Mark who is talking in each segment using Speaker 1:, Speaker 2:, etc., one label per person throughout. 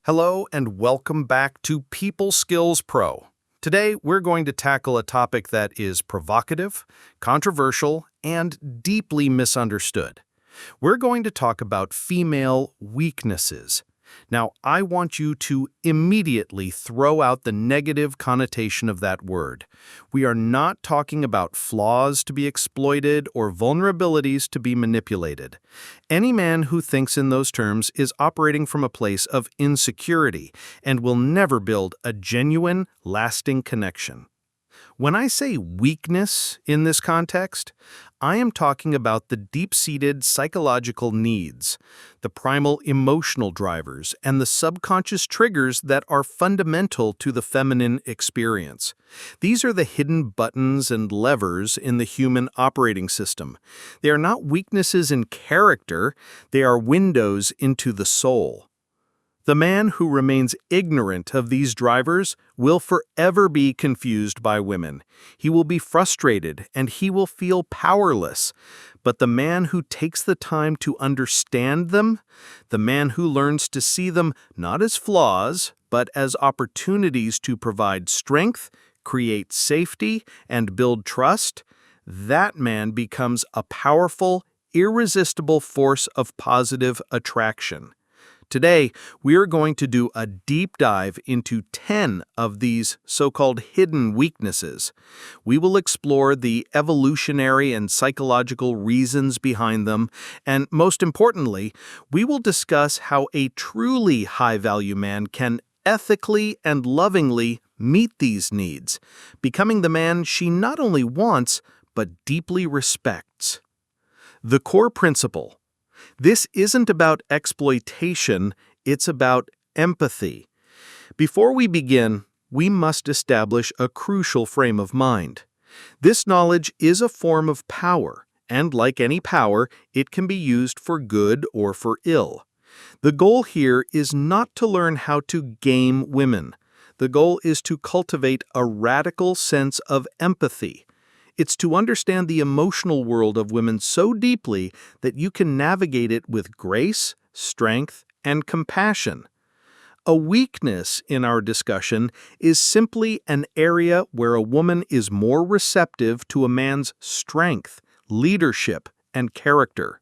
Speaker 1: Hello and welcome back to People Skills Pro. Today, we're going to tackle a topic that is provocative, controversial, and deeply misunderstood. We're going to talk about female weaknesses. Now, I want you to immediately throw out the negative connotation of that word. We are not talking about flaws to be exploited or vulnerabilities to be manipulated. Any man who thinks in those terms is operating from a place of insecurity and will never build a genuine, lasting connection. When I say weakness in this context, I am talking about the deep-seated psychological needs, the primal emotional drivers, and the subconscious triggers that are fundamental to the feminine experience. These are the hidden buttons and levers in the human operating system. They are not weaknesses in character, they are windows into the soul. The man who remains ignorant of these drivers will forever be confused by women. He will be frustrated and he will feel powerless. But the man who takes the time to understand them, the man who learns to see them not as flaws, but as opportunities to provide strength, create safety, and build trust, that man becomes a powerful, irresistible force of positive attraction. Today, we are going to do a deep dive into 10 of these so-called hidden weaknesses. We will explore the evolutionary and psychological reasons behind them, and most importantly, we will discuss how a truly high-value man can ethically and lovingly meet these needs, becoming the man she not only wants, but deeply respects. The core principle. This isn't about exploitation, it's about empathy. Before we begin, we must establish a crucial frame of mind. This knowledge is a form of power, and like any power, it can be used for good or for ill. The goal here is not to learn how to game women. The goal is to cultivate a radical sense of empathy. It's to understand the emotional world of women so deeply that you can navigate it with grace, strength, and compassion. A weakness in our discussion is simply an area where a woman is more receptive to a man's strength, leadership, and character.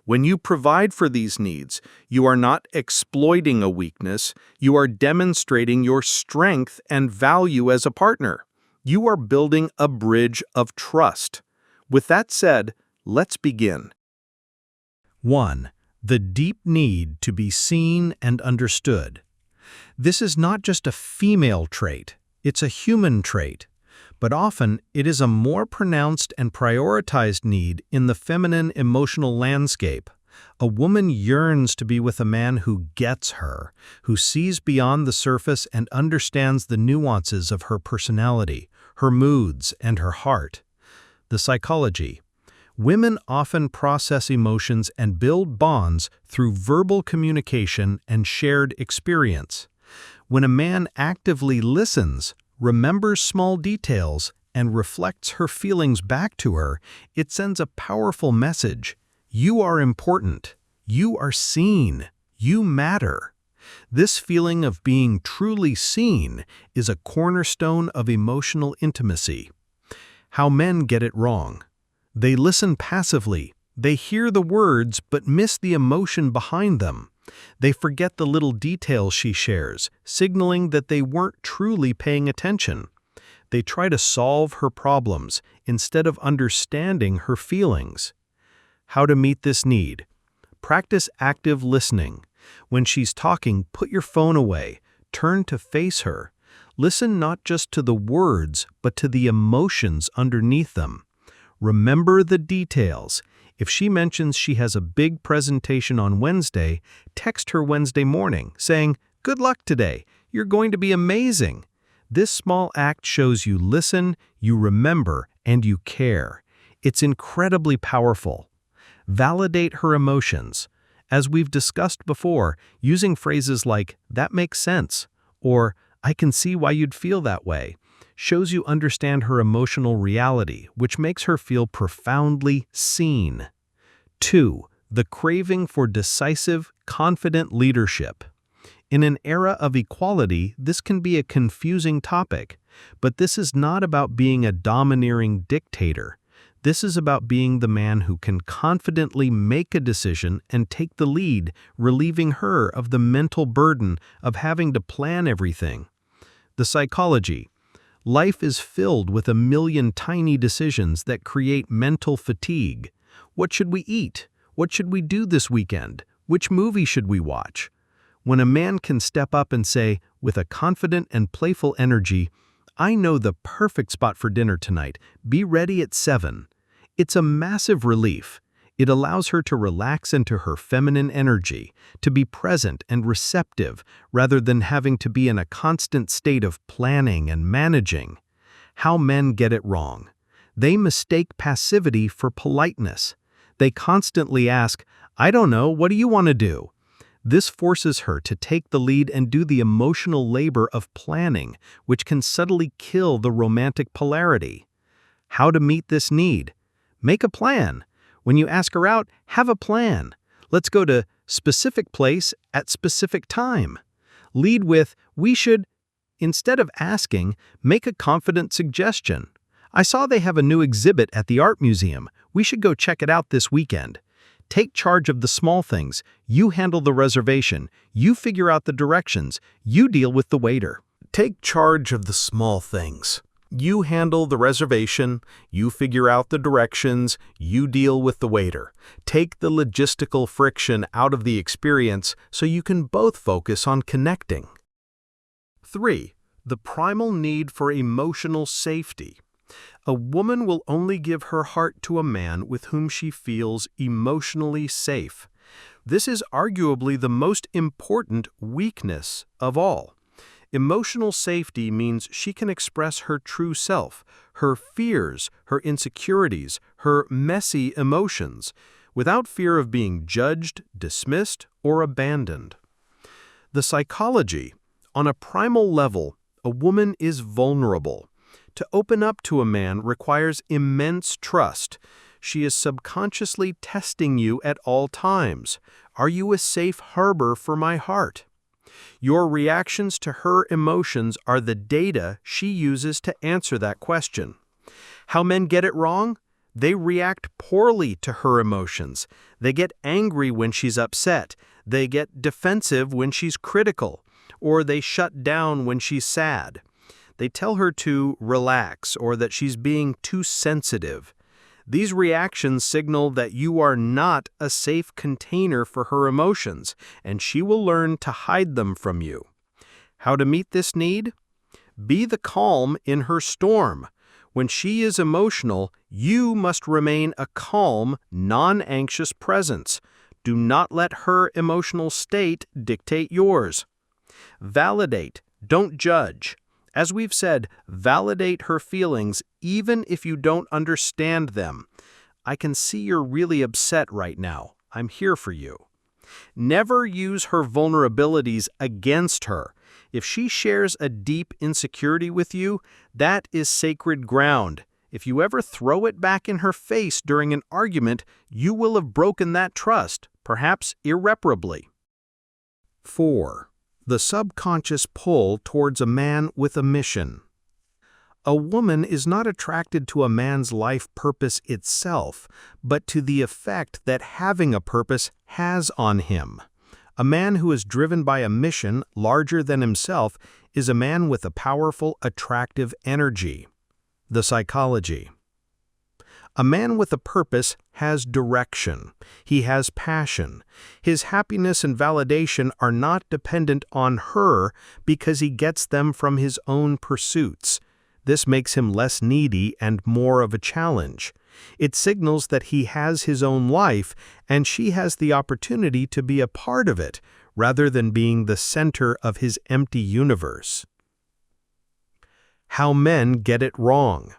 Speaker 1: When you provide for these needs, you are not exploiting a weakness, you are demonstrating your strength and value as a partner. You are building a bridge of trust. With that said, let's begin. 1. The deep need to be seen and understood. This is not just a female trait, it's a human trait, but often it is a more pronounced and prioritized need in the feminine emotional landscape. A woman yearns to be with a man who gets her, who sees beyond the surface and understands the nuances of her personality, her moods, and her heart. The psychology. Women often process emotions and build bonds through verbal communication and shared experience. When a man actively listens, remembers small details, and reflects her feelings back to her, it sends a powerful message. You are important. You are seen. You matter. This feeling of being truly seen is a cornerstone of emotional intimacy. How men get it wrong. They listen passively. They hear the words but miss the emotion behind them. They forget the little details she shares, signaling that they weren't truly paying attention. They try to solve her problems instead of understanding her feelings. How to meet this need. Practice active listening. When she's talking, put your phone away. Turn to face her. Listen not just to the words, but to the emotions underneath them. Remember the details. If she mentions she has a big presentation on Wednesday, text her Wednesday morning, saying, "Good luck today. You're going to be amazing." This small act shows you listen, you remember, and you care. It's incredibly powerful. Validate her emotions. As we've discussed before, using phrases like, "That makes sense," or "I can see why you'd feel that way," shows you understand her emotional reality, which makes her feel profoundly seen. 2. The craving for decisive, confident leadership. In an era of equality, this can be a confusing topic, but this is not about being a domineering dictator. This is about being the man who can confidently make a decision and take the lead, relieving her of the mental burden of having to plan everything. The psychology. Life is filled with a million tiny decisions that create mental fatigue. What should we eat? What should we do this weekend? Which movie should we watch? When a man can step up and say, with a confident and playful energy, "I know the perfect spot for dinner tonight. Be ready at 7." It's a massive relief. It allows her to relax into her feminine energy, to be present and receptive rather than having to be in a constant state of planning and managing. How men get it wrong. They mistake passivity for politeness. They constantly ask, "I don't know, what do you want to do?" This forces her to take the lead and do the emotional labor of planning, which can subtly kill the romantic polarity. How to meet this need? Make a plan. When you ask her out, have a plan. Let's go to specific place at specific time. Lead with, "We should," instead of asking, make a confident suggestion. "I saw they have a new exhibit at the art museum. We should go check it out this weekend." Take charge of the small things. You handle the reservation. You figure out the directions. You deal with the waiter. Take charge of the small things. You handle the reservation. You figure out the directions. You deal with the waiter. Take the logistical friction out of the experience so you can both focus on connecting. 3. The primal need for emotional safety. A woman will only give her heart to a man with whom she feels emotionally safe. This is arguably the most important weakness of all. Emotional safety means she can express her true self, her fears, her insecurities, her messy emotions, without fear of being judged, dismissed, or abandoned. The psychology. On a primal level, a woman is vulnerable. To open up to a man requires immense trust. She is subconsciously testing you at all times. Are you a safe harbor for my heart? Your reactions to her emotions are the data she uses to answer that question. How men get it wrong? They react poorly to her emotions. They get angry when she's upset. They get defensive when she's critical. Or they shut down when she's sad. They tell her to relax or that she's being too sensitive. These reactions signal that you are not a safe container for her emotions, and she will learn to hide them from you. How to meet this need? Be the calm in her storm. When she is emotional, you must remain a calm, non-anxious presence. Do not let her emotional state dictate yours. Validate, don't judge. As we've said, validate her feelings even if you don't understand them. "I can see you're really upset right now. I'm here for you." Never use her vulnerabilities against her. If she shares a deep insecurity with you, that is sacred ground. If you ever throw it back in her face during an argument, you will have broken that trust, perhaps irreparably. 4. The subconscious pull towards a man with a mission. A woman is not attracted to a man's life purpose itself, but to the effect that having a purpose has on him. A man who is driven by a mission larger than himself is a man with a powerful, attractive energy. The psychology. A man with a purpose has direction. He has passion. His happiness and validation are not dependent on her because he gets them from his own pursuits. This makes him less needy and more of a challenge. It signals that he has his own life and she has the opportunity to be a part of it rather than being the center of his empty universe. How men get it wrong.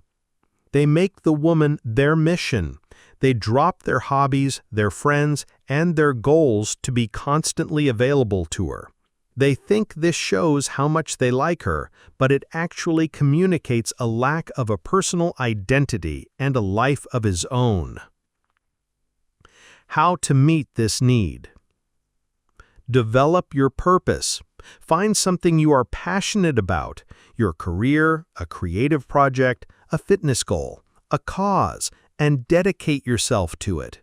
Speaker 1: They make the woman their mission. They drop their hobbies, their friends, and their goals to be constantly available to her. They think this shows how much they like her, but it actually communicates a lack of a personal identity and a life of his own. How to meet this need. Develop your purpose. Find something you are passionate about, your career, a creative project, a fitness goal, a cause, and dedicate yourself to it.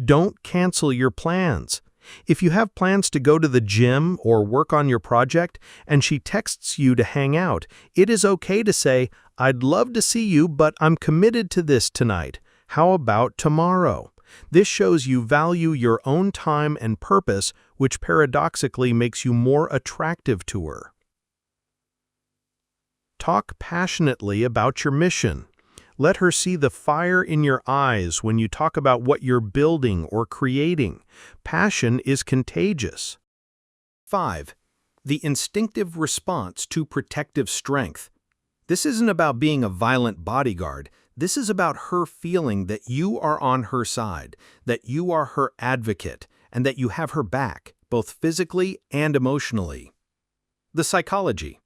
Speaker 1: Don't cancel your plans. If you have plans to go to the gym or work on your project and she texts you to hang out, it is okay to say, "I'd love to see you, but I'm committed to this tonight. How about tomorrow?" This shows you value your own time and purpose, which paradoxically makes you more attractive to her. Talk passionately about your mission. Let her see the fire in your eyes when you talk about what you're building or creating. Passion is contagious. 5. The instinctive response to protective strength. This isn't about being a violent bodyguard. This is about her feeling that you are on her side, that you are her advocate, and that you have her back, both physically and emotionally. The psychology.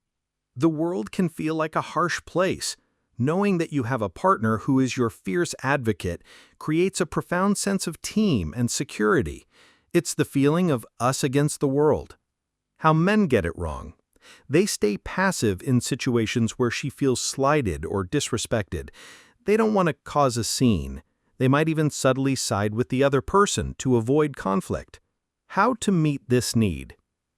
Speaker 1: The world can feel like a harsh place. Knowing that you have a partner who is your fierce advocate creates a profound sense of team and security. It's the feeling of us against the world. How men get it wrong. They stay passive in situations where she feels slighted or disrespected. They don't want to cause a scene. They might even subtly side with the other person to avoid conflict. How to meet this need.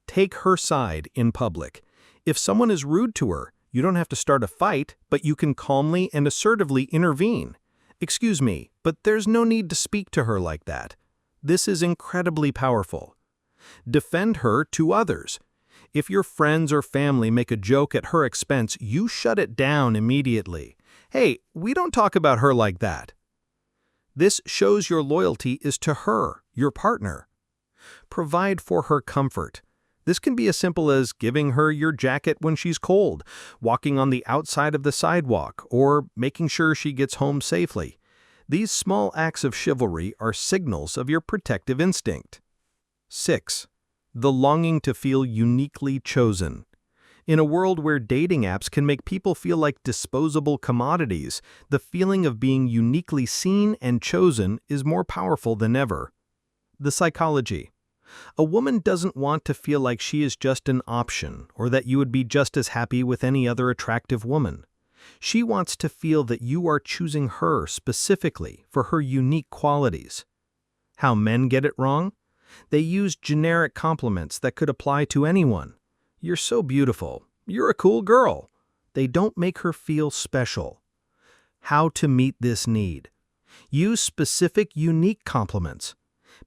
Speaker 1: Take her side in public. If someone is rude to her, you don't have to start a fight, but you can calmly and assertively intervene. "Excuse me, but there's no need to speak to her like that." This is incredibly powerful. Defend her to others. If your friends or family make a joke at her expense, you shut it down immediately. "Hey, we don't talk about her like that." This shows your loyalty is to her, your partner. Provide for her comfort. This can be as simple as giving her your jacket when she's cold, walking on the outside of the sidewalk, or making sure she gets home safely. These small acts of chivalry are signals of your protective instinct. 6. The longing to feel uniquely chosen. In a world where dating apps can make people feel like disposable commodities, the feeling of being uniquely seen and chosen is more powerful than ever. The psychology. A woman doesn't want to feel like she is just an option or that you would be just as happy with any other attractive woman. She wants to feel that you are choosing her specifically for her unique qualities. How men get it wrong? They use generic compliments that could apply to anyone. "You're so beautiful. You're a cool girl." They don't make her feel special. How to meet this need? Use specific, unique compliments.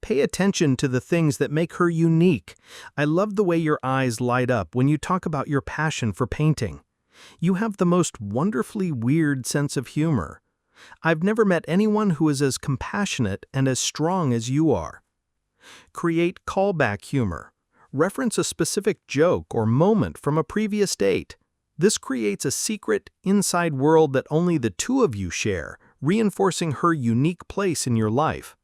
Speaker 1: Pay attention to the things that make her unique. I love the way your eyes light up when you talk about your passion for painting. You have the most wonderfully weird sense of humor. I've never met anyone who is as compassionate and as strong as you are. Create callback humor. Reference a specific joke or moment from a previous date. This creates a secret, inside world that only the two of you share, reinforcing her unique place in your life.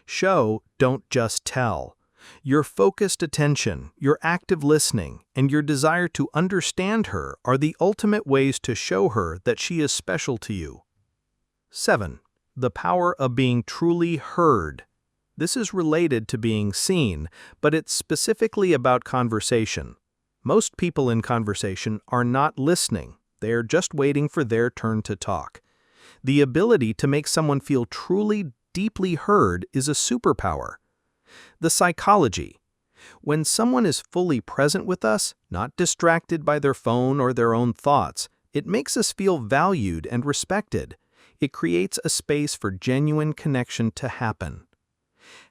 Speaker 1: Show, don't just tell. Your focused attention, your active listening, and your desire to understand her are the ultimate ways to show her that she is special to you. 7. The power of being truly heard. This is related to being seen, but it's specifically about conversation. Most people in conversation are not listening. They are just waiting for their turn to talk. The ability to make someone feel truly, deeply heard is a superpower. The psychology. When someone is fully present with us, not distracted by their phone or their own thoughts, it makes us feel valued and respected. It creates a space for genuine connection to happen.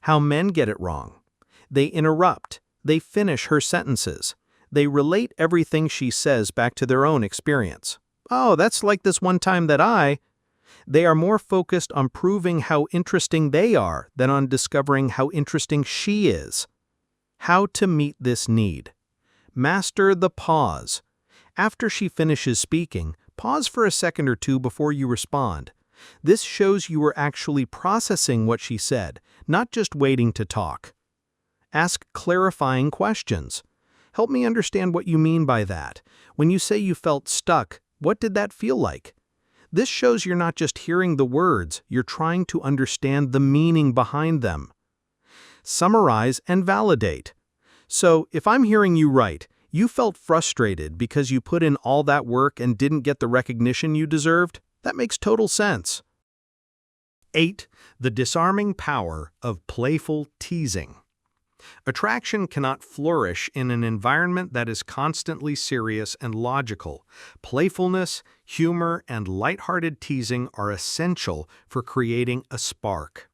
Speaker 1: How men get it wrong. They interrupt. They finish her sentences. They relate everything she says back to their own experience. "Oh, that's like this one time that I..." They are more focused on proving how interesting they are than on discovering how interesting she is. How to meet this need. Master the pause. After she finishes speaking, pause for a second or two before you respond. This shows you are actually processing what she said, not just waiting to talk. Ask clarifying questions. "Help me understand what you mean by that. When you say you felt stuck, what did that feel like?" This shows you're not just hearing the words, you're trying to understand the meaning behind them. Summarize and validate. So, if I'm hearing you right, you felt frustrated because you put in all that work and didn't get the recognition you deserved? That makes total sense. 8. The disarming power of playful teasing. Attraction cannot flourish in an environment that is constantly serious and logical. Playfulness, humor, and lighthearted teasing are essential for creating a spark.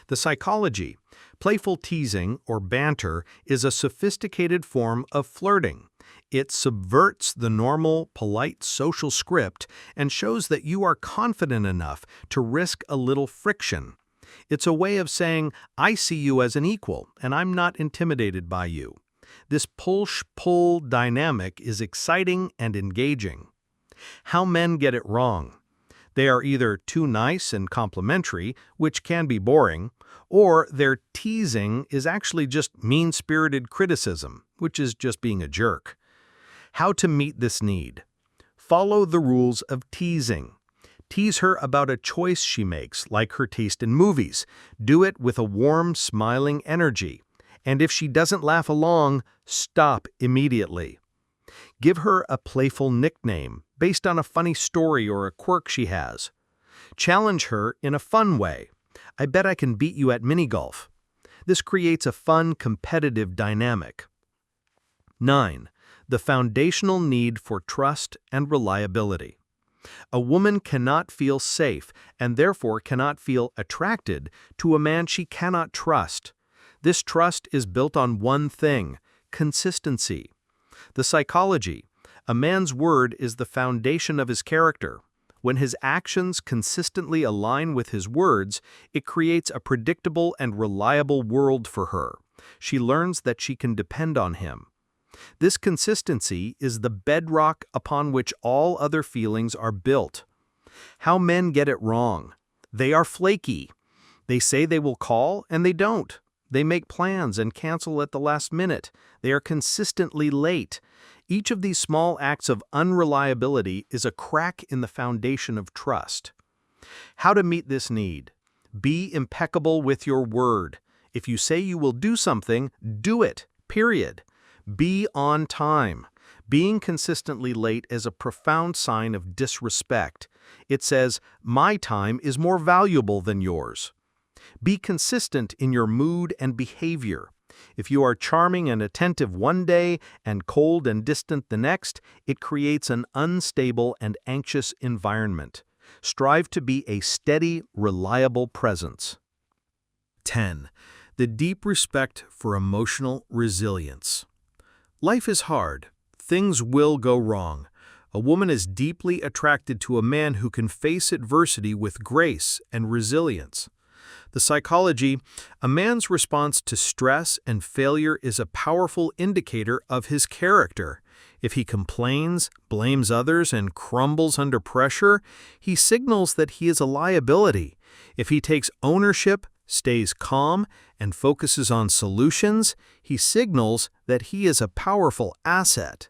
Speaker 1: The psychology. Playful teasing, or banter, is a sophisticated form of flirting. It subverts the normal, polite social script and shows that you are confident enough to risk a little friction. It's a way of saying, I see you as an equal, and I'm not intimidated by you. This push-pull dynamic is exciting and engaging. How men get it wrong. They are either too nice and complimentary, which can be boring, or their teasing is actually just mean-spirited criticism, which is just being a jerk. How to meet this need. Follow the rules of teasing. Tease her about a choice she makes, like her taste in movies. Do it with a warm, smiling energy. And if she doesn't laugh along, stop immediately. Give her a playful nickname based on a funny story or a quirk she has. Challenge her in a fun way. I bet I can beat you at mini-golf. This creates a fun, competitive dynamic. 9. The foundational need for trust and reliability. A woman cannot feel safe and therefore cannot feel attracted to a man she cannot trust. This trust is built on one thing: consistency. The psychology. A man's word is the foundation of his character. When his actions consistently align with his words, it creates a predictable and reliable world for her. She learns that she can depend on him. This consistency is the bedrock upon which all other feelings are built. How men get it wrong. They are flaky. They say they will call, and they don't. They make plans and cancel at the last minute. They are consistently late. Each of these small acts of unreliability is a crack in the foundation of trust. How to meet this need. Be impeccable with your word. If you say you will do something, do it, period. Be on time. Being consistently late is a profound sign of disrespect. It says, my time is more valuable than yours. Be consistent in your mood and behavior. If you are charming and attentive one day and cold and distant the next, it creates an unstable and anxious environment. Strive to be a steady, reliable presence. 10. The deep respect for emotional resilience. Life is hard. Things will go wrong. A woman is deeply attracted to a man who can face adversity with grace and resilience. The psychology. A man's response to stress and failure is a powerful indicator of his character. If he complains, blames others, and crumbles under pressure, he signals that he is a liability. If he takes ownership, stays calm, and focuses on solutions, he signals that he is a powerful asset.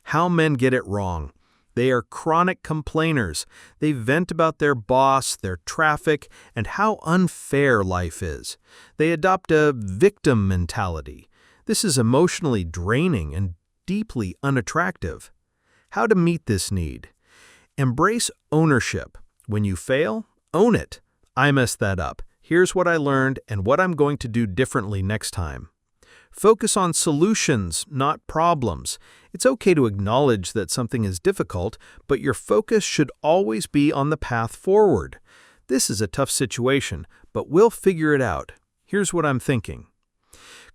Speaker 1: How men get it wrong. They are chronic complainers. They vent about their boss, their traffic, and how unfair life is. They adopt a victim mentality. This is emotionally draining and deeply unattractive. How to meet this need. Embrace ownership. When you fail, own it. I messed that up. Here's what I learned and what I'm going to do differently next time. Focus on solutions, not problems. It's okay to acknowledge that something is difficult, but your focus should always be on the path forward. This is a tough situation, but we'll figure it out. Here's what I'm thinking.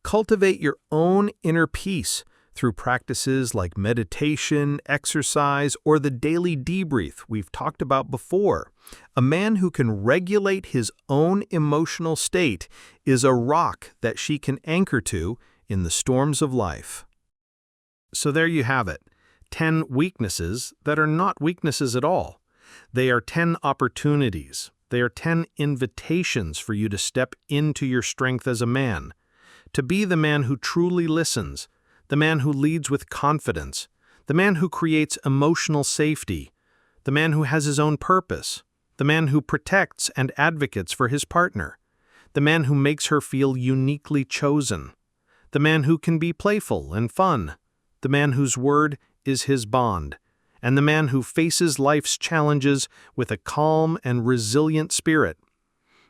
Speaker 1: Cultivate your own inner peace through practices like meditation, exercise, or the daily debrief we've talked about before. A man who can regulate his own emotional state is a rock that she can anchor to in the storms of life. So there you have it, 10 weaknesses that are not weaknesses at all. They are 10 opportunities. They are 10 invitations for you to step into your strength as a man, to be the man who truly listens, the man who leads with confidence, the man who creates emotional safety, the man who has his own purpose, the man who protects and advocates for his partner, the man who makes her feel uniquely chosen, the man who can be playful and fun, the man whose word is his bond, and the man who faces life's challenges with a calm and resilient spirit.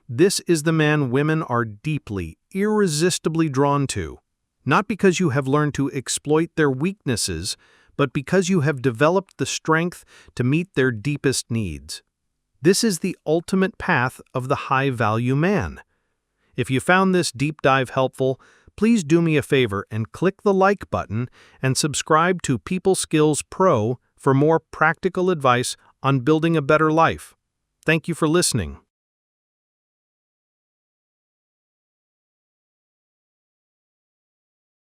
Speaker 1: This is the man women are deeply, irresistibly drawn to, not because you have learned to exploit their weaknesses, but because you have developed the strength to meet their deepest needs. This is the ultimate path of the high-value man. If you found this deep dive helpful, please do me a favor and click the like button and subscribe to People Skills Pro for more practical advice on building a better life. Thank you for listening.